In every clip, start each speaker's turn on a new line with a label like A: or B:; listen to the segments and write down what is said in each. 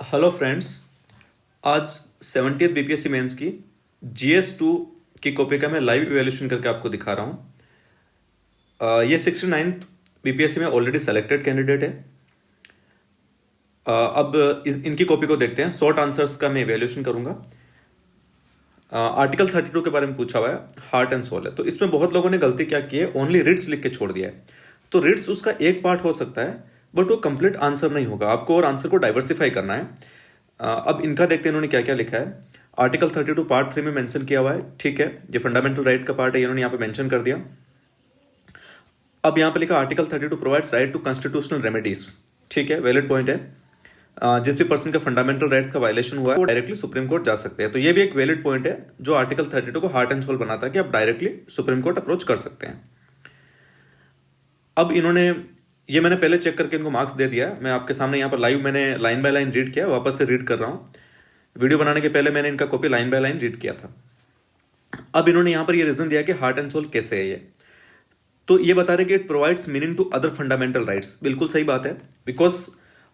A: Hello friends. आज 70th BPSC mains की GS2 की कॉपी का मैं लाइव इवैल्यूएशन करके आपको दिखा रहा हूँ। ये 69th बीपीएससी में ऑलरेडी सेलेक्टेड कैंडिडेट है। अब इनकी कॉपी को देखते हैं। शॉर्ट आंसर्स का मैं इवैल्यूएशन करूंगा। आर्टिकल 32 के बारे में पूछा हुआ है, हार्ट एंड सोल है। तो इसमें बहुत लोगों ने गलती क्या की है, ओनली रिट्स लिख के छोड़ दिया है। तो रिट्स उसका एक पार्ट हो सकता है, बट वो कंप्लीट आंसर नहीं होगा। आपको और आंसर को डाइवर्सिफाई करना है। अब इनका देखते हैं इन्होंने क्या क्या लिखा है। आर्टिकल 32 पार्ट 3 में मेंशन किया हुआ है, ठीक है। ये फंडामेंटल राइट का पार्ट है, इन्होंने यहाँ पे मेंशन कर दिया। अब यहाँ पे लिखा article 32 provides right to constitutional remedies, ठीक है, वैलिड पॉइंट है। जिस भी पर्सन का फंडामेंटल राइट्स का वायलेशन हुआ है वो डायरेक्टली सुप्रीम कोर्ट जा सकते हैं। तो ये भी एक वैलिड पॉइंट है जो आर्टिकल 32 को हार्ट एंड सोल बनाता है कि आप डायरेक्टली सुप्रीम कोर्ट अप्रोच कर सकते हैं। अब इन्होंने ये मैंने पहले चेक करके इनको मार्क्स दे दिया। मैं आपके सामने यहाँ पर लाइव मैंने लाइन बाय लाइन रीड किया, वापस से रीड कर रहा हूँ। वीडियो बनाने के पहले मैंने इनका copy line by line read किया था। अब इन्होंने यहाँ पर ये रीजन दिया कि हार्ट एंड सोल कैसे है ये। तो ये बता रहे कि it provides meaning to other fundamental rights. बिल्कुल सही बात है, बिकॉज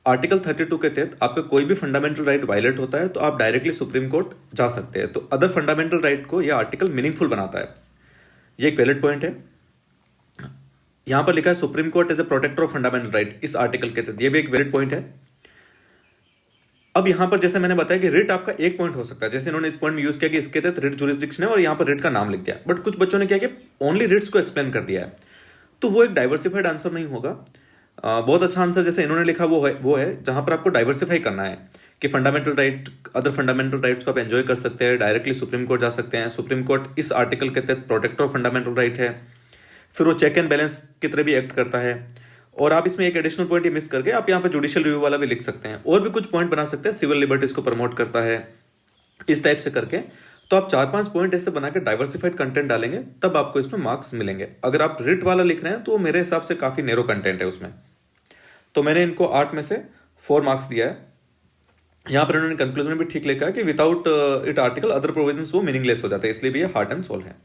A: आर्टिकल 32 के तहत आपका कोई भी फंडामेंटल राइट वायलेट होता है तो आप डायरेक्टली सुप्रीम कोर्ट जा सकते हैं। तो अदर फंडामेंटल राइट को यह आर्टिकल मीनिंगफुल बनाता है। ये एक वैलिड पॉइंट है। यहां पर लिखा है supreme court as a protector of fundamental right इस आर्टिकल के तहत, यह भी एक वैलिड पॉइंट है। अब यहां पर जैसे मैंने बताया कि रिट आपका एक पॉइंट हो सकता है। जैसे इन्होंने इस पॉइंट में यूज किया कि इसके तहत रिट जुरिस्डिक्शन है और यहां पर रिट का नाम लिख दिया, बट कुछ बच्चों ने क्या किया, ओनली रिट्स को एक्सप्लेन कर दिया है। तो वो एक डाइवर्सिफाइड आंसर नहीं होगा। बहुत अच्छा आंसर जैसे इन्होंने लिखा वो है जहां पर आपको डाइवर्सिफाई करना है कि fundamental right, other fundamental rights को आप एंजॉय कर सकते हैं, डायरेक्टली सुप्रीम कोर्ट जा सकते हैं। सुप्रीम कोर्ट इस आर्टिकल के तहत प्रोटेक्टर ऑफ फंडामेंटल राइट है, फिर वो चेक एंड बैलेंस की तरह भी एक्ट करता है। और आप इसमें एक एडिशनल पॉइंट मिस करके आप यहाँ पे जुडिशियल रिव्यू वाला भी लिख सकते हैं, और भी कुछ पॉइंट बना सकते हैं, सिविल लिबर्टीज को प्रमोट करता है, इस टाइप से करके। तो आप 4-5 पॉइंट ऐसे बना के डाइवर्सिफाइड कंटेंट डालेंगे तब आपको इसमें मार्क्स मिलेंगे। अगर आप रिट वाला लिख रहे हैं तो मेरे हिसाब से काफी नैरो कंटेंट है उसमें। तो मैंने इनको 8 में से 4 मार्क्स दिया है। यहां पर इन्होंने कंक्लूजन में भी ठीक लिखा है कि without it article other provisions वो मीनिंगलेस हो जाते हैं, इसलिए भी ये हार्ट एंड सोल है।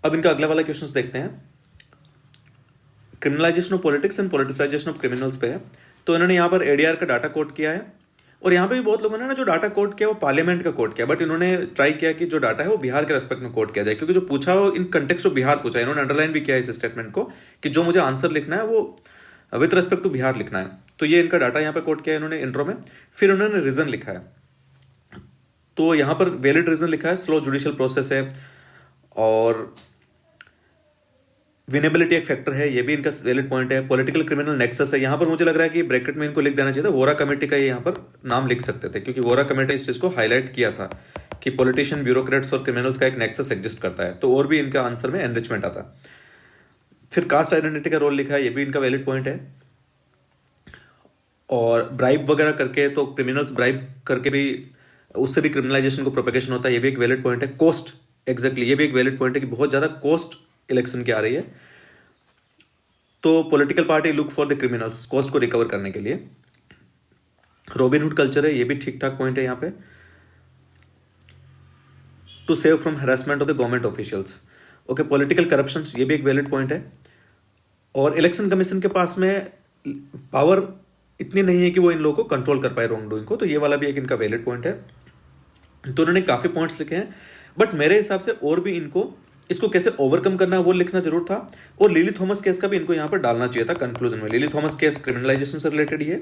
A: अब इनका अगला वाला क्वेश्चंस देखते हैं। Criminalisation of politics and politicisation of criminals पे है। तो इन्होंने यहाँ पर एडीआर का डाटा कोट किया है, और यहाँ पे भी बहुत लोगों ने ना जो डाटा कोट किया वो पार्लियामेंट का कोट किया, बट इन्होंने ट्राई किया कि जो डाटा है वो बिहार के रेस्पेक्ट में कोट किया जाए, क्योंकि जो पूछा वो इन कंटेक्स्ट ऑफ बिहार पूछा है। इन्होंने अंडरलाइन भी किया इस स्टेटमेंट को कि जो मुझे आंसर लिखना है वो विद रेस्पेक्ट टू बिहार लिखना है। तो ये इनका डाटा यहाँ पे कोट किया है इन्होंने इंट्रो में। फिर उन्होंने रीजन लिखा है, तो यहाँ पर वैलिड रीजन लिखा है, स्लो जुडिशियल प्रोसेस है, और विनेबिलिटी एक फैक्टर है, ये भी इनका वैलिड पॉइंट है। पॉलिटिकल क्रिमिनल नेक्सस है, यहाँ पर मुझे लग रहा है कि ब्रैकेट में इनको लिख देना चाहिए था, वोरा कमेटी का ये यहाँ पर नाम लिख सकते थे, क्योंकि वोरा कमेटी इस चीज को हाईलाइट किया था कि पॉलिटिशियन, ब्यूरोक्रेट्स और क्रिमिनल्स का एक नेक्सस एग्जिस्ट करता है, तो और भी इनका आंसर में एनरिचमेंट आता। फिर कास्ट आइडेंटिटी का रोल लिखा है, ये भी इनका वैलिड पॉइंट है। और ब्राइब वगैरह करके, तो क्रिमिनल्स ब्राइब करके भी उससे भी क्रिमिनलाइजेशन को प्रोपेगेशन होता है, ये भी एक वैलिड पॉइंट है। कोस्ट एग्जैक्टली ये भी एक वैलिड पॉइंट है कि बहुत ज्यादा कोस्ट इलेक्शन की आ रही है, तो political party look for the criminals cost को रिकवर करने के लिए। रॉबिनहुड कल्चर है, ये भी ठीक ठाक पॉइंट है यहाँ पे। To save from harassment of the government officials, okay. Political corruption, ये भी एक वैलिड पॉइंट है। और इलेक्शन कमीशन के पास में पावर इतनी नहीं है कि वो इन लोगों को कंट्रोल कर पाए रॉन्ग डूइंग को, तो ये वाला भी एक इनका वैलिड पॉइंट है। तो उन्होंने काफी पॉइंट्स लिखे हैं, बट मेरे हिसाब से और भी इनको इसको कैसे ओवरकम करना है वो लिखना जरूर था। और लिली थॉमस केस का भी इनको यहां पर डालना चाहिए था कंक्लूजन में। लिली थॉमस केस क्रिमिनलाइजेशन से रिलेटेड ही है,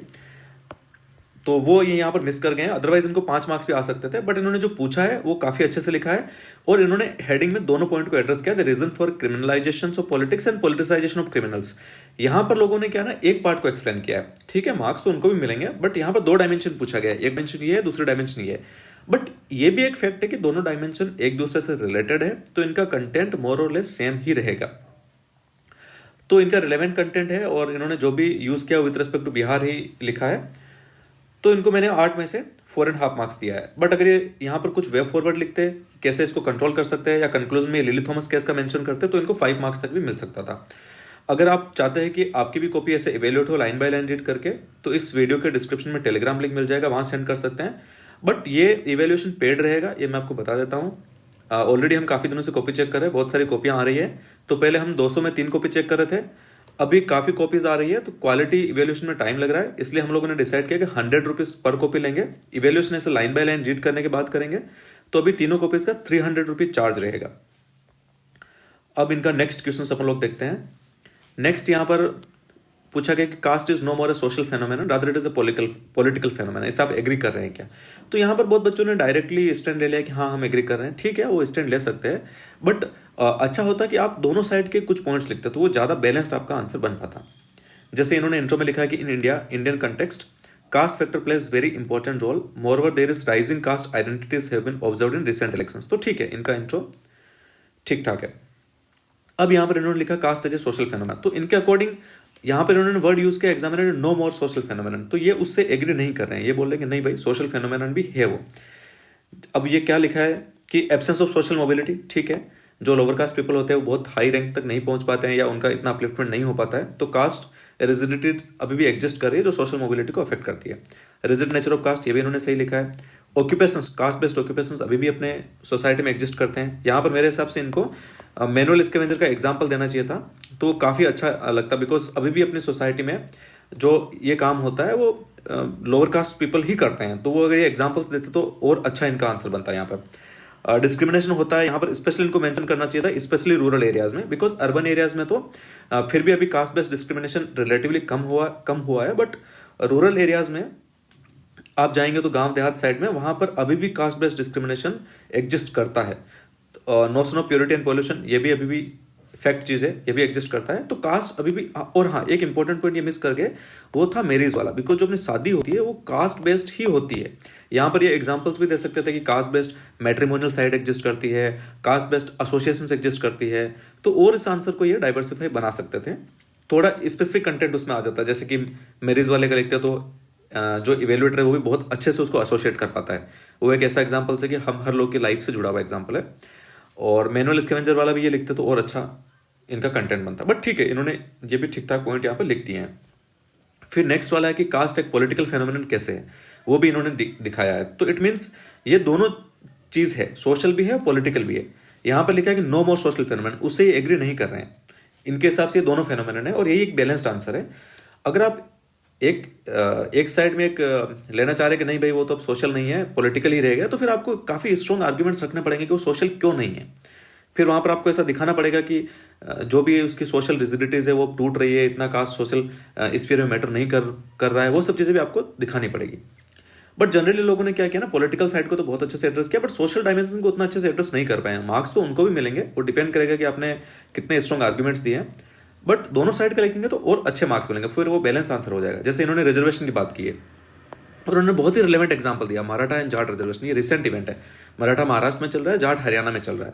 A: तो वो ये यहां पर मिस कर गए हैं। अदरवाइज इनको 5 मार्क्स भी आ सकते थे, बट इन्होंने जो पूछा है वो काफी अच्छे से लिखा है। और इन्होंने हेडिंग में दोनों पॉइंट को एड्रेस किया, the reason for criminalisation of politics and politicisation of criminals. यहां पर लोगों ने क्या ना एक पार्ट को एक्सप्लेन किया है, ठीक है, मार्क्स तो उनको भी मिलेंगे, बट यहां पर 2 डायमेंशन पूछा गया है, एक डायमेंशन ये है, दूसरी डायमेंशन ये है। बट ये भी एक फैक्ट है कि दोनों डायमेंशन एक दूसरे से रिलेटेड है, तो इनका कंटेंट मोर और लेस सेम ही रहेगा। तो इनका रिलेवेंट कंटेंट है, और इन्होंने जो भी यूज किया विद रिस्पेक्ट टू बिहार ही लिखा है। तो इनको मैंने 8 में से 4.5 मार्क्स दिया है। बट अगर ये यहाँ पर कुछ वे फॉरवर्ड लिखते कैसे इसको कंट्रोल कर सकते हैं, या कंक्लूजन में लिली थॉमस केस का मेंशन करते, तो इनको 5 मार्क्स तक भी मिल सकता था। अगर आप चाहते हैं कि आपकी भी कॉपी ऐसे इवेल्युएट हो लाइन बाय लाइन रीड करके, तो इस वीडियो के डिस्क्रिप्शन में टेलीग्राम लिंक मिल जाएगा, वहां सेंड कर सकते हैं। बट ये इवेल्युएशन पेड रहेगा, ये मैं आपको बता देता हूँ। ऑलरेडी हम काफी दिनों से कॉपी चेक कर रहे हैं, बहुत सारी कॉपियां आ रही है। तो पहले हम 200 में 3 कॉपी चेक कर रहे थे, अभी काफ़ी कॉपीज आ रही है, तो क्वालिटी इवेल्यूशन में टाइम लग रहा है, इसलिए हम लोगों ने डिसाइड किया कि 100 रुपीज़ पर कॉपी लेंगे। इवेल्यूशन ऐसे लाइन बाय लाइन रीड करने के बाद करेंगे, तो अभी तीनों कॉपीज का 300 रुपीज़ चार्ज रहेगा। अब इनका नेक्स्ट क्वेश्चन अपन लोग देखते हैं। नेक्स्ट यहाँ पर पूछा गया कि caste is no more a social phenomenon rather it is a political phenomenon, इससे आप एग्री कर रहे हैं क्या? तो यहाँ पर बहुत बच्चों ने डायरेक्टली स्टैंड ले लिया कि हाँ हम एग्री कर रहे हैं। ठीक है, वो स्टैंड ले सकते हैं, बट अच्छा होता कि आप दोनों साइड के कुछ पॉइंट्स लिखते तो वो ज़्यादा बैलेंस्ड आपका आंसर बन पाता। जैसे इन्होंने इंट्रो में लिखा है कि in India Indian context caste factor plays very important role, moreover there is rising caste identities have been observed in recent elections. तो ठीक है, इनका इंट्रो ठीक ठाक है। अब यहाँ पर इन्होंने लिखा caste as a social phenomenon, तो इनके अकॉर्डिंग यहाँ पर इन्होंने वर्ड यूज किया एग्जामिनर ने नो मोर सोशल फेनोमेनन, तो ये उससे एग्री नहीं कर रहे हैं, ये बोल रहे हैं कि नहीं भाई सोशल फेनोमेनन भी है वो। अब ये क्या लिखा है कि एब्सेंस ऑफ सोशल मोबिलिटी, ठीक है, जो लोअर कास्ट पीपल होते हैं वो बहुत हाई रैंक तक नहीं पहुंच पाते हैं या उनका इतना अपलिफ्टमेंट नहीं हो पाता है, तो कास्ट रेजिडिटी अभी भी एग्जिस्ट कर रही है जो सोशल मोबिलिटी को अफेक्ट करती है। रेजिड नेचर ऑफ कास्ट, ये भी इन्होंने सही लिखा है। ऑक्यूपेशंस, कास्ट बेस्ड ऑक्यूपेशंस अभी भी अपने सोसाइटी में एग्जिस्ट करते हैं। यहाँ पर मेरे हिसाब से इनको मैनुअल स्कैवेंजर का एग्जाम्पल देना चाहिए था, तो काफ़ी अच्छा लगता, बिकॉज अभी भी अपनी सोसाइटी में जो ये काम होता है वो लोअर कास्ट पीपल ही करते हैं, तो वो अगर ये एग्जाम्पल देते तो और अच्छा इनका आंसर बनता है। यहाँ पर डिस्क्रिमिनेशन होता है, यहाँ पर स्पेशली इनको मेंशन करना चाहिए था, स्पेशली रूरल एरियाज में, बिकॉज अर्बन एरियाज में तो फिर भी अभी कास्ट बेस्ड डिस्क्रिमिनेशन रिलेटिवली कम हुआ है, बट रूरल एरियाज में आप जाएंगे तो गांव देहात साइड में वहां पर अभी भी कास्ट बेस्ड डिस्क्रिमिनेशन एग्जिस्ट करता है। Notion of purity and pollution, ये भी अभी भी फैक्ट चीज है, ये भी एग्जिस्ट करता है, तो कास्ट अभी भी। और हाँ, एक इंपॉर्टेंट पॉइंट ये मिस कर गए, वो था मैरिज वाला, बिकॉज जो अपनी शादी होती है वो कास्ट बेस्ड ही होती है। यहाँ पर ये एग्जांपल्स भी दे सकते थे कि caste based matrimonial side exist करती है, कास्ट बेस्ड एसोसिएशन एग्जिस्ट करती है, तो और इस आंसर को ये डाइवर्सिफाई बना सकते थे, थोड़ा स्पेसिफिक कंटेंट उसमें आ जाता है। जैसे कि मैरिज वाले का लिखते तो जो इवेल्युएटर है वो भी बहुत अच्छे से उसको एसोसिएट कर पाता है, वो एक ऐसा एग्जाम्पल है कि हम हर लोग की लाइफ से जुड़ा हुआ एग्जाम्पल है। और मैनुअल स्कैवेंजर वाला भी ये लिखते तो और अच्छा इनका कंटेंट बनता, बट ठीक है, इन्होंने ये भी ठीक ठाक पॉइंट यहाँ पर लिख दिए हैं। फिर नेक्स्ट वाला है कि कास्ट एक पॉलिटिकल फेनोमेनन कैसे है, वो भी इन्होंने दिखाया है। तो इट मीन्स ये दोनों चीज है, सोशल भी है पॉलिटिकल भी है। यहाँ पर लिखा है कि नो मोर सोशल फेनोमेनन, उससे ये एग्री नहीं कर रहे हैं, इनके हिसाब से ये दोनों फेनोमेनन है और यही एक बैलेंस्ड आंसर है। अगर आप एक साइड में एक लेना चाह रहे कि नहीं भाई वो तो अब सोशल नहीं है, पॉलिटिकल ही रहेगा, तो फिर आपको काफी स्ट्रॉन्ग आर्ग्यूमेंट्स रखने पड़ेंगे कि वो सोशल क्यों नहीं है। फिर वहां पर आपको ऐसा दिखाना पड़ेगा कि जो भी उसकी सोशल रिजिडिटीज है वो टूट रही है, इतना कास्ट सोशल स्फीयर में मैटर नहीं कर रहा है, वो सब चीजें भी आपको दिखानी पड़ेगी। बट जनरली लोगों ने क्या किया ना, पॉलिटिकल साइड को तो बहुत अच्छे से एड्रेस किया, बट सोशल डायमेंशन को उतना अच्छे से एड्रेस नहीं कर पाए। मार्क्स तो उनको भी मिलेंगे, वो डिपेंड करेगा कि आपने कितने स्ट्रॉन्ग आर्ग्यूमेंट्स दिए हैं, बट दोनों साइड का लिखेंगे तो और अच्छे मार्क्स मिलेंगे, फिर वो बैलेंस आंसर हो जाएगा। जैसे इन्होंने रिजर्वेशन की बात की है और उन्होंने बहुत ही रिलेवेंट एग्जांपल दिया, मराठा एंड जाट रिजर्वेशन, ये रिसेंट इवेंट है, मराठा महाराष्ट्र में चल रहा है, जाट हरियाणा में चल रहा है,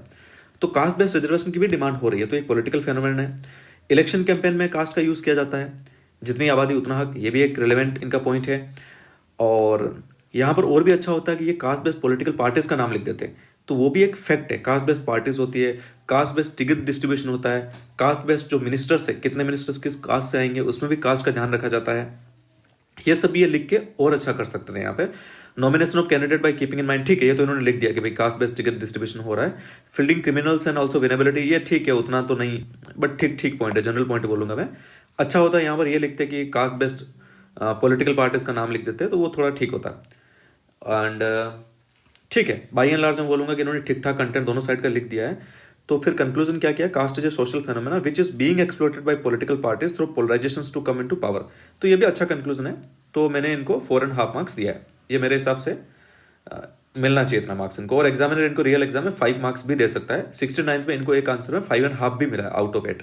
A: तो कास्ट बेस्ड रिजर्वेशन की भी डिमांड हो रही है, तो एक पॉलिटिकल फेनोमेनन है। इलेक्शन कैंपेन में कास्ट का यूज किया जाता है, जितनी आबादी उतना हक, ये भी एक रिलेवेंट इनका पॉइंट है। और यहाँ पर और भी अच्छा होता है कि ये कास्ट बेस्ड पॉलिटिकल पार्टीज का नाम लिख देते हैं, तो वो भी एक फैक्ट है, कास्ट बेस्ड पार्टीज होती है, कास्ट बेस्ड टिकट डिस्ट्रीब्यूशन होता है, कास्ट बेस्ड जो मिनिस्टर्स है, कितने मिनिस्टर्स किस कास्ट से आएंगे उसमें भी कास्ट का ध्यान रखा जाता है। ये सब ये लिख के और अच्छा कर सकते थे। यहाँ पे nomination of candidate by keeping in mind, ठीक है, ये तो इन्होंने लिख दिया कि भाई कास्ट बेस्ड टिकट डिस्ट्रीब्यूशन हो रहा है। Fielding criminals and also winnability, ये ठीक है, उतना तो नहीं, बट ठीक पॉइंट है, जनरल पॉइंट बोलूंगा मैं। अच्छा होता है यहाँ पर ये लिखते कि कास्ट बेस्ड पॉलिटिकल पार्टीज का नाम लिख देते हैं, तो वो थोड़ा ठीक होता है। एंड ठीक है, बाई एंड लार्ज मैं बोलूंगा कि इन्होंने ठीक ठाक कंटेंट दोनों साइड का लिख दिया है। तो फिर कंक्लूजन क्या किया, caste is a social phenomena which is being exploited by political parties through polarisations to come into power, तो ये भी अच्छा कंक्लूजन है, तो मैंने इनको 4.5 मार्क्स दिया है। ये मेरे हिसाब से मिलना चाहिए इतना मार्क्स इनको, और एग्जामिनर इनको रियल एग्जाम में 5 मार्क्स भी दे सकता है। 69 में इनको एक आंसर में 5.5 भी मिला है आउट ऑफ 8,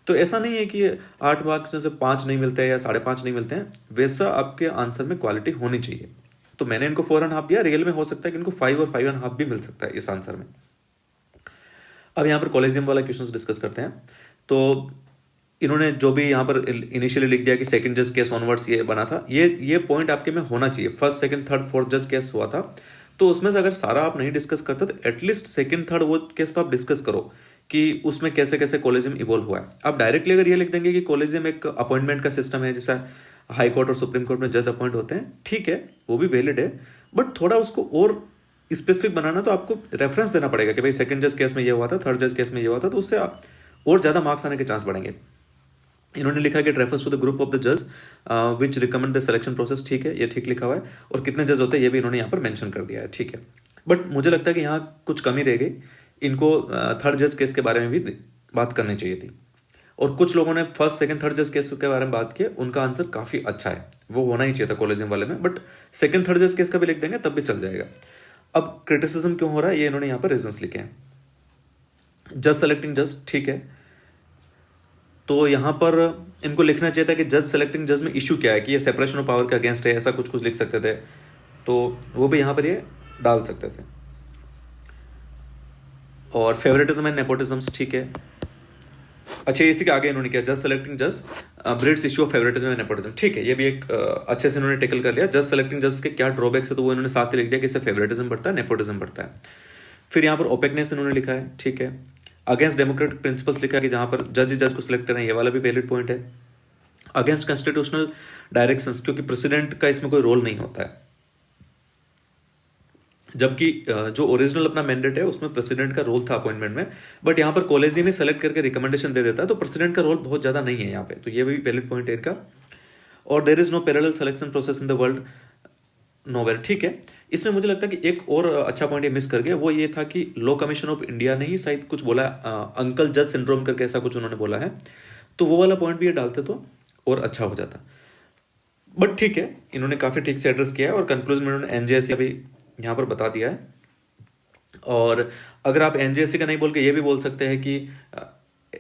A: तो ऐसा नहीं है कि 8 मार्क्स में से 5 नहीं मिलते हैं या 5.5 नहीं मिलते हैं, वैसा आपके आंसर में क्वालिटी होनी चाहिए। तो मैंने इनको 4.5 दिया, रियल में हो सकता है कि इनको 5 और 5.5 भी मिल सकता है इस आंसर में। अब यहाँ पर कॉलेजियम वाला क्वेश्चन डिस्कस करते हैं। तो इन्होंने जो भी यहाँ पर इनिशियली लिख दिया कि सेकंड जज केस ऑनवर्ड्स ये बना था, ये पॉइंट आपके में होना चाहिए। फर्स्ट सेकंड थर्ड फोर्थ जज केस हुआ था, तो उसमें से अगर सारा आप नहीं डिस्कस करते तो एटलीस्ट सेकंड थर्ड वो केस तो आप डिस्कस करो कि उसमें कैसे कैसे कॉलेजियम इवॉल्व हुआ है। आप डायरेक्टली अगर ये लिख देंगे कि कॉलेजियम एक अपॉइंटमेंट का सिस्टम है, जैसा हाई कोर्ट और सुप्रीम कोर्ट में जज अपॉइंट होते हैं, ठीक है, वो भी वैलिड है, बट थोड़ा उसको और स्पेसिफिक बनाना तो आपको रेफरेंस देना पड़ेगा कि भाई सेकंड जज केस में ये हुआ था, थर्ड जज केस में ये हुआ था, तो उससे आप और ज्यादा मार्क्स आने के चांस बढ़ेंगे। इन्होंने लिखा है कि it refers to the group of the जज which recommend the selection process. ठीक है, ये ठीक लिखा हुआ है। और कितने जज होते हैं ये भी इन्होंने यहाँ पर मेंशन कर दिया है। ठीक है, बट मुझे लगता है कि यहाँ कुछ कमी रह गई। इनको थर्ड जज केस के बारे में भी बात करनी चाहिए थी। और कुछ लोगों ने फर्स्ट सेकंड थर्ड जज केस के बारे में बात की, उनका आंसर काफी अच्छा है, वो होना ही चाहिए था कॉलेजियम वाले में। बट सेकंड थर्ड जज केस का भी लिख देंगे तब भी चल जाएगा। अब क्रिटिसिज्म क्यों हो रहा है ये इन्होंने यहाँ पर रीजंस लिखे हैं। जज सेलेक्टिंग जज, ठीक है, तो यहां पर इनको लिखना चाहिए था कि जज सेलेक्टिंग जज में इशू क्या है, कि ये सेपरेशन ऑफ पावर के अगेंस्ट है, ऐसा कुछ कुछ लिख सकते थे, तो वो भी यहां पर ये डाल सकते थे। और फेवरेटिज्म एंड नेपोटिज्म, ठीक है। अच्छा, इसी के आगे इन्होंने किया जज सेलेक्टिंग जज breeds issue of favouritism and nepotism. ठीक है, ये भी एक अच्छे से इन्होंने टेकल कर लिया। जज सेलेक्टिंग जज के क्या ड्रॉबैक्स है तो वो इन्होंने साथ ही लिख दिया कि इससे फेवरेटिज्म बढ़ता है, नेपोटिज्म बढ़ता है। फिर यहाँ पर ओपेकनेस इन्होंने लिखा है। ठीक है, अगेंस्ट डेमोक्रेटिक प्रिंसिपल्स लिखा है कि जहां पर जज को सिलेक्ट करें, ये वाला भी वैलिड पॉइंट है। अगेंस्ट कॉन्स्टिट्यूशनल डायरेक्शंस, क्योंकि प्रेसिडेंट का इसमें कोई रोल नहीं होता है, जबकि जो ओरिजिनल अपना मैंडेट है उसमें प्रेसिडेंट का रोल था अपॉइंटमेंट में, बट यहां पर कॉलेजियम में सेलेक्ट करके रिकमेंडेशन दे देता है, तो प्रेसिडेंट का रोल बहुत ज्यादा नहीं है यहाँ पे, तो ये भी वैलिड पॉइंट है इनका। और there is no parallel selection process in the world nowhere. ठीक है, इसमें मुझे लगता है कि एक और अच्छा पॉइंट ये मिस कर गया, वो ये था कि लॉ कमीशन ऑफ इंडिया ने ही शायद कुछ बोला, अंकल जज सिंड्रोम करके ऐसा कुछ उन्होंने बोला है, तो वो वाला पॉइंट भी ये डालते तो और अच्छा हो जाता। बट ठीक है, इन्होंने काफी ठीक से एड्रेस किया है और कंक्लूजन में इन्होंने एनजेएससी भी यहाँ पर बता दिया है। और अगर आप एनजेएससी का नहीं बोल के ये भी बोल सकते हैं कि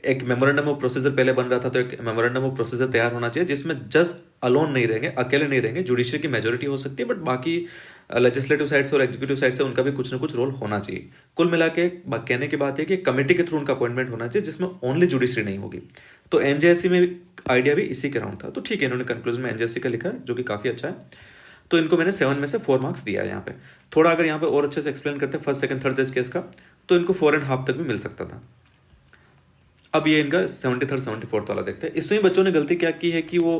A: एक मेमोरेंडम ऑफ प्रोसीजर पहले बन रहा था, तो एक मेमोरेंडम ऑफ प्रोसीजर तैयार होना चाहिए जिसमें जज अलोन नहीं रहेंगे, अकेले नहीं रहेंगे, जुडिशियरी की मेजोरिटी हो सकती है, बट बाकी लेजिस्लेटिव साइड से और एग्जीक्यूटिव साइड से उनका भी कुछ ना कुछ रोल होना चाहिए। कुल मिला के कहने की बात है कि कमेटी के थ्रू उनका अपॉइंटमेंट होना चाहिए जिसमें ओनली जुडिशरी नहीं होगी। तो एनजेएससी में आइडिया भी इसी के राउंड था, तो ठीक है, इन्होंने कंक्लूजन में एनजेएससी का लिखा है जो कि काफी अच्छा है। तो इनको मैंने 7 में से 4 मार्क्स दिया है यहाँ पे। थोड़ा अगर यहाँ पे और अच्छे से एक्सप्लेन करते फर्स्ट सेकंड थर्ड जज केस का, तो इनको 4.5 तक भी मिल सकता था। अब ये इनका 73rd 74th वाला देखते हैं। इसमें बच्चों ने गलती क्या की है कि वो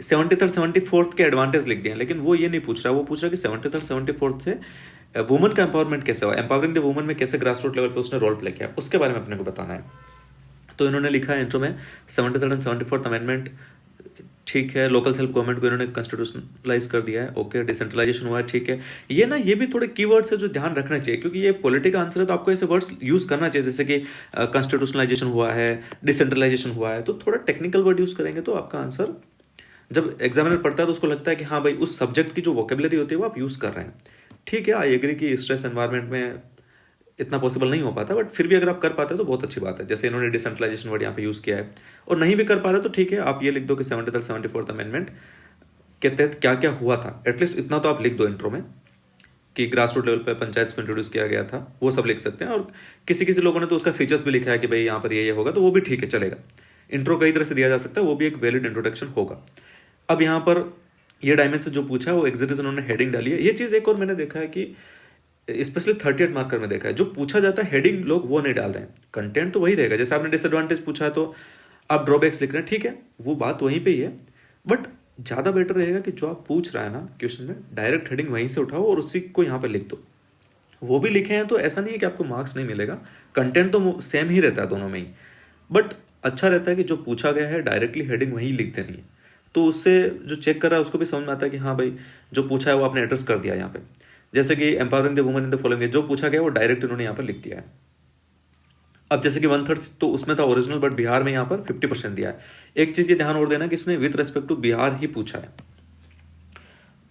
A: 73rd 74th के एडवांटेज लिख दिए, लेकिन वो ये नहीं पूछ रहा, वो पूछ रहा कि 73rd 74th से वुमन का एम्पावरमेंट कैसे हुआ, एम्पावरिंग द वुमन में कैसे ग्रास रूट लेवल पे उसने रोल प्ले किया, उसके बारे में अपने को बताना है। तो इन्होंने लिखा है इंट्रो में 73rd एंड 74th अमेंडमेंट, ठीक है, लोकल सेल्फ गवर्नमेंट को इन्होंने कॉन्स्टिट्यूशनलाइज कर दिया है, ओके, डिसेंट्रलाइजेशन हुआ है, ठीक है। ये ना, ये भी थोड़े कीवर्ड्स है जो ध्यान रखना चाहिए, क्योंकि ये पॉलिटिकल आंसर है तो आपको ऐसे वर्ड्स यूज करना चाहिए, जैसे कि कॉन्स्टिट्यूशनलाइजेशन हुआ है, डिसेंट्रलाइजेशन हुआ है, तो थोड़ा टेक्निकल वर्ड यूज करेंगे तो आपका आंसर जब एग्जामिनर पढ़ता है तो उसको लगता है कि हाँ भाई उस सब्जेक्ट की जो वोकेबलरी होती है वो आप यूज कर रहे हैं। ठीक है, आई एग्री कि स्ट्रेस एनवायरमेंट में इतना पॉसिबल नहीं हो पाता, बट फिर भी अगर आप कर पाते हैं तो बहुत अच्छी बात है। जैसे इन्होंने डिसेंट्रलाइजेशन वर्ड यहाँ पे यूज किया है, और नहीं भी कर पा रहे तो ठीक है, आप ये लिख दो कि 73rd 74th अमेंडमेंट के तहत क्या क्या हुआ था, एटलीस्ट इतना तो आप लिख दो इंट्रो में, कि ग्रास रूट लेवल पे पंचायत को इंट्रोड्यूस किया गया था, वो सब लिख सकते हैं। और किसी किसी लोगों ने तो उसका फीचर्स भी लिखा है कि भाई यहाँ पर ये होगा, तो वो भी ठीक है, चलेगा। इंट्रो कई तरह से दिया जा सकता है, वो भी एक वैलिड इंट्रोडक्शन होगा। अब यहाँ पर ये डायमेंशन जो पूछा है वो एग्जिट उन्होंने हेडिंग डाली है। ये चीज एक और मैंने देखा है कि स्पेशली 38 मार्कर में देखा है, जो पूछा जाता है हेडिंग लोग वो नहीं डाल रहे हैं, कंटेंट तो वही रहेगा। जैसे आपने डिसएडवांटेज पूछा है तो आप ड्रॉबैक्स लिख रहे हैं, ठीक है, वो बात वहीं पे ही है, बट ज्यादा बेटर रहेगा कि जो आप पूछ रहा है ना क्वेश्चन में, डायरेक्ट हेडिंग वहीं से उठाओ और उसी को यहाँ पे लिख दो। वो भी लिखे हैं तो ऐसा नहीं है कि आपको मार्क्स नहीं मिलेगा, कंटेंट तो सेम ही रहता है दोनों में ही, बट अच्छा रहता है कि जो पूछा गया है डायरेक्टली हेडिंग वहीं लिख देनी है, तो उससे जो चेक कर रहा है उसको भी समझ में आता है कि हाँ भाई जो पूछा है वो आपने एड्रेस कर दिया यहाँ पे। जैसे कि empowering the woman in the following, जो पूछा गया वो डायरेक्ट इन्होंने यहाँ पर लिख दिया है। अब जैसे कि 1/3 तो उसमें था ओरिजिनल, बट बिहार में यहाँ पर 50% दिया है। एक चीज ये ध्यान और देना कि इसने विद रेस्पेक्ट टू बिहार ही पूछा है,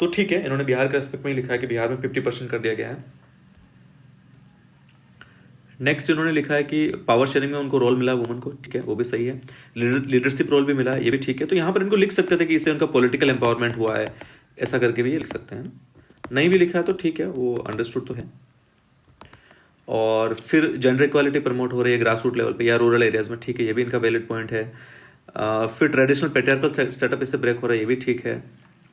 A: तो ठीक है, इन्होंने बिहार के रेस्पेक्ट में ही लिखा है कि बिहार में 50% कर दिया गया है। नेक्स्ट इन्होंने लिखा है कि पावर शेयरिंग में उनको रोल मिला वुमन को, ठीक है, वो भी सही है। लीडरशिप रोल भी मिला, ये भी ठीक है। तो यहाँ पर इनको लिख सकते थे कि इससे उनका पॉलिटिकल एम्पावरमेंट हुआ है, ऐसा करके भी ये लिख सकते हैं ना। नहीं भी लिखा है तो ठीक है, वो अंडरस्टूड तो है। और फिर जेंडर इक्वालिटी प्रमोट हो रही है ग्रास रूट लेवल पे या रूरल एरियाज में, ठीक है, ये भी इनका वैलिड पॉइंट है। फिर ट्रेडिशनल पेट्रियार्कल सेटअप इससे ब्रेक हो रहा है, ये भी ठीक है।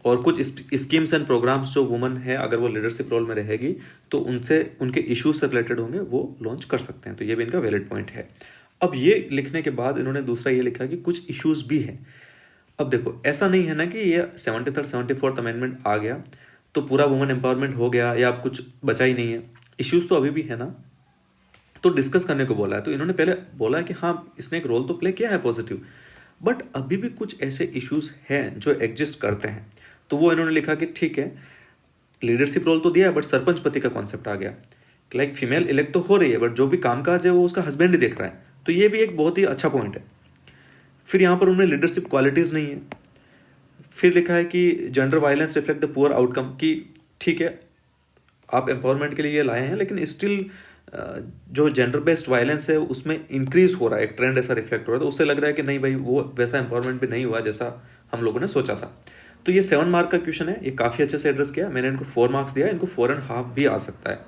A: और कुछ स्कीम्स एंड प्रोग्राम्स जो वुमन है अगर वो लीडरशिप रोल में रहेगी तो उनसे उनके इश्यूज से रिलेटेड होंगे वो लॉन्च कर सकते हैं, तो ये भी इनका वैलिड पॉइंट है। अब ये लिखने के बाद इन्होंने दूसरा ये लिखा कि कुछ इश्यूज भी हैं। अब देखो, ऐसा नहीं है ना कि ये 73rd 74th अमेंडमेंट आ गया तो पूरा वुमन एम्पावरमेंट हो गया या अब कुछ बचा ही नहीं है, इश्यूज तो अभी भी है ना, तो डिस्कस करने को बोला है। तो इन्होंने पहले बोला है कि हाँ इसने एक रोल तो प्ले किया है पॉजिटिव, बट अभी भी कुछ ऐसे इश्यूज हैं जो एग्जिस्ट करते हैं। तो वो इन्होंने लिखा कि ठीक है, लीडरशिप रोल तो दिया है बट सरपंच पति का कॉन्सेप्ट आ गया। लाइक फीमेल इलेक्ट तो हो रही है बट जो भी कामकाज है वो उसका हस्बैंड ही देख रहा है। तो ये भी एक बहुत ही अच्छा पॉइंट है। फिर यहाँ पर उन्होंने लीडरशिप क्वालिटीज नहीं है। फिर लिखा है कि gender violence reflect the poor outcome, कि ठीक है आप एम्पावरमेंट के लिए ये लाए हैं लेकिन स्टिल जो जेंडर बेस्ड वायलेंस है उसमें इंक्रीज हो रहा है, एक ट्रेंड ऐसा रिफ्लेक्ट हो रहा है। तो उससे लग रहा है कि नहीं भाई वो वैसा एम्पावरमेंट भी नहीं हुआ जैसा हम लोगों ने सोचा था। तो ये 7 मार्क का क्वेश्चन है, ये काफ़ी अच्छे से एड्रेस किया। मैंने इनको 4 मार्क्स दिया, इनको 4.5 भी आ सकता है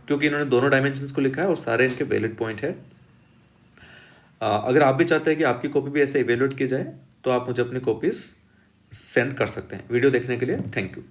A: क्योंकि इन्होंने दोनों डायमेंशंस को लिखा है और सारे इनके वैलिड पॉइंट है। अगर आप भी चाहते हैं कि आपकी कॉपी भी ऐसे इवेल्युएट की जाए तो आप मुझे अपनी कॉपीज सेंड कर सकते हैं। वीडियो देखने के लिए थैंक यू।